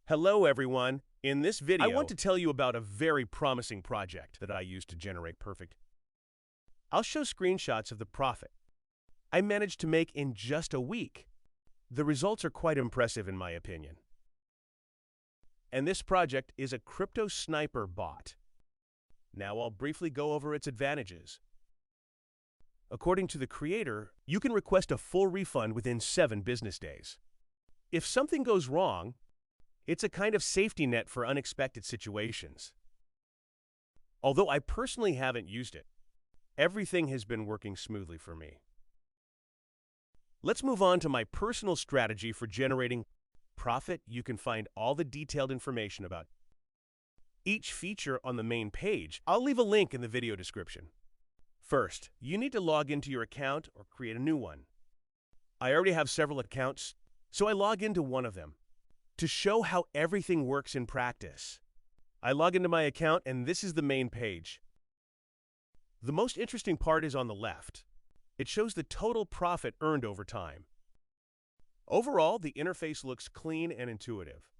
Hello everyone. In this video, I want to tell you about a very promising project that I used to generate perfect. I'll show screenshots of the profit I managed to make in just a week. The results are quite impressive in my opinion. And this project is a crypto sniper bot. Now I'll briefly go over its advantages. According to the creator, you can request a full refund within 7 business days. If something goes wrong, it's a kind of safety net for unexpected situations. Although I personally haven't used it, everything has been working smoothly for me. Let's move on to my personal strategy for generating profit. You can find all the detailed information about each feature on the main page. I'll leave a link in the video description. First, you need to log into your account or create a new one. I already have several accounts, so I log into one of them. To show how everything works in practice, I log into my account and this is the main page. The most interesting part is on the left. It shows the total profit earned over time. Overall, the interface looks clean and intuitive,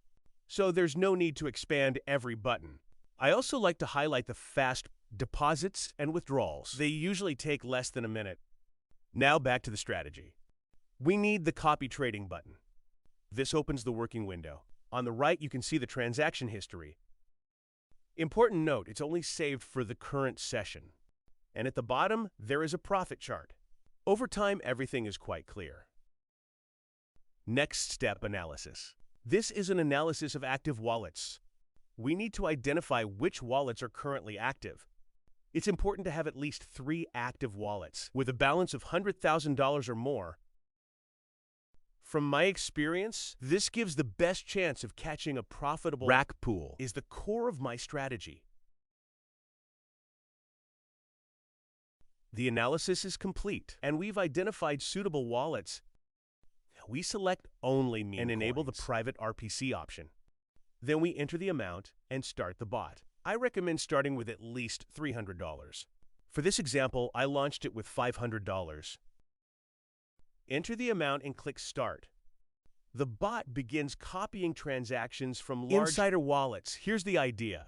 so there's no need to expand every button. I also like to highlight the fast deposits and withdrawals. They usually take less than a minute. Now back to the strategy. We need the copy trading button. This opens the working window. On the right, you can see the transaction history. Important note, it's only saved for the current session. And at the bottom, there is a profit chart. Over time, everything is quite clear. Next step, analysis. This is an analysis of active wallets. We need to identify which wallets are currently active. It's important to have at least 3 active wallets with a balance of $100,000 or more. From my experience, this gives the best chance of catching a profitable rack pool. Is the core of my strategy. The analysis is complete, and we've identified suitable wallets. We select only meme and enable the private RPC option. Then we enter the amount and start the bot. I recommend starting with at least $300. For this example, I launched it with $500. Enter the amount and click Start. The bot begins copying transactions from large insider wallets. Here's the idea.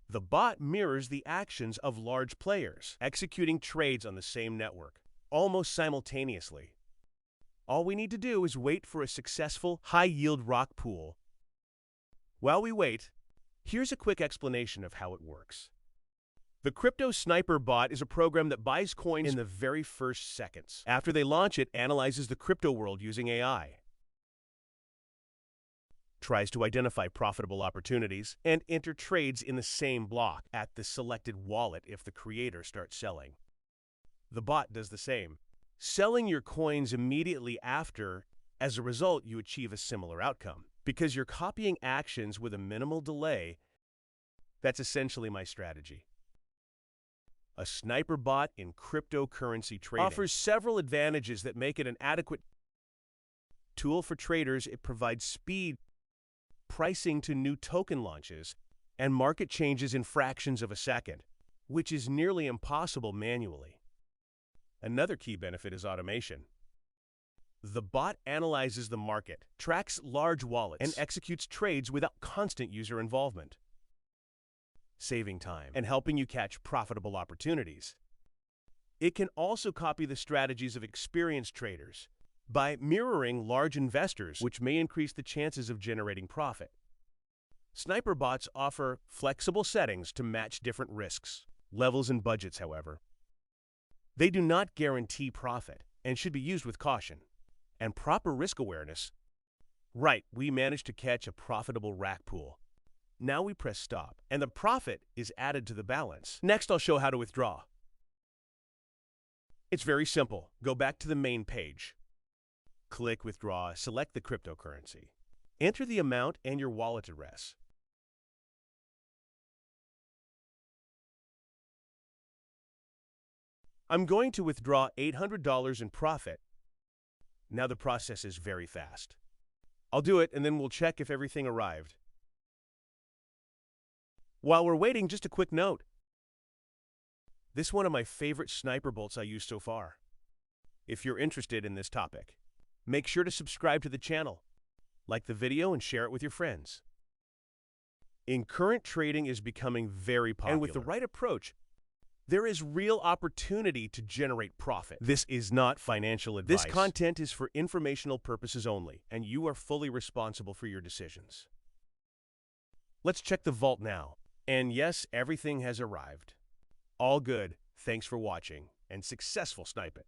The bot mirrors the actions of large players, executing trades on the same network, almost simultaneously. All we need to do is wait for a successful, high-yield rock pool. While we wait, here's a quick explanation of how it works. The Crypto Sniper bot is a program that buys coins in the very first seconds. After they launch, it analyzes the crypto world using AI, tries to identify profitable opportunities, and enter trades in the same block at the selected wallet if the creator starts selling. The bot does the same, selling your coins immediately after. As a result, you achieve a similar outcome. Because you're copying actions with a minimal delay, that's essentially my strategy. A sniper bot in cryptocurrency trading offers several advantages that make it an adequate tool for traders. It provides speed, pricing to new token launches, and market changes in fractions of a second, which is nearly impossible manually. Another key benefit is automation. The bot analyzes the market, tracks large wallets, and executes trades without constant user involvement, saving time and helping you catch profitable opportunities. It can also copy the strategies of experienced traders by mirroring large investors, which may increase the chances of generating profit. Sniper bots offer flexible settings to match different risks, levels, and budgets, however. They do not guarantee profit and should be used with caution and proper risk awareness. Right, we managed to catch a profitable rack pool. Now we press stop, and the profit is added to the balance. Next, I'll show how to withdraw. It's very simple. Go back to the main page. Click Withdraw, select the cryptocurrency. Enter the amount and your wallet address. I'm going to withdraw $800 in profit. Now the process is very fast. I'll do it, and then we'll check if everything arrived. While we're waiting, just a quick note. This is one of my favorite sniper bolts I used so far. If you're interested in this topic, make sure to subscribe to the channel, like the video, and share it with your friends. in current trading is becoming very popular. And with the right approach, there is real opportunity to generate profit. This is not financial advice. This content is for informational purposes only, and you are fully responsible for your decisions. Let's check the vault now. And yes, everything has arrived. All good. Thanks for watching, and successful sniping.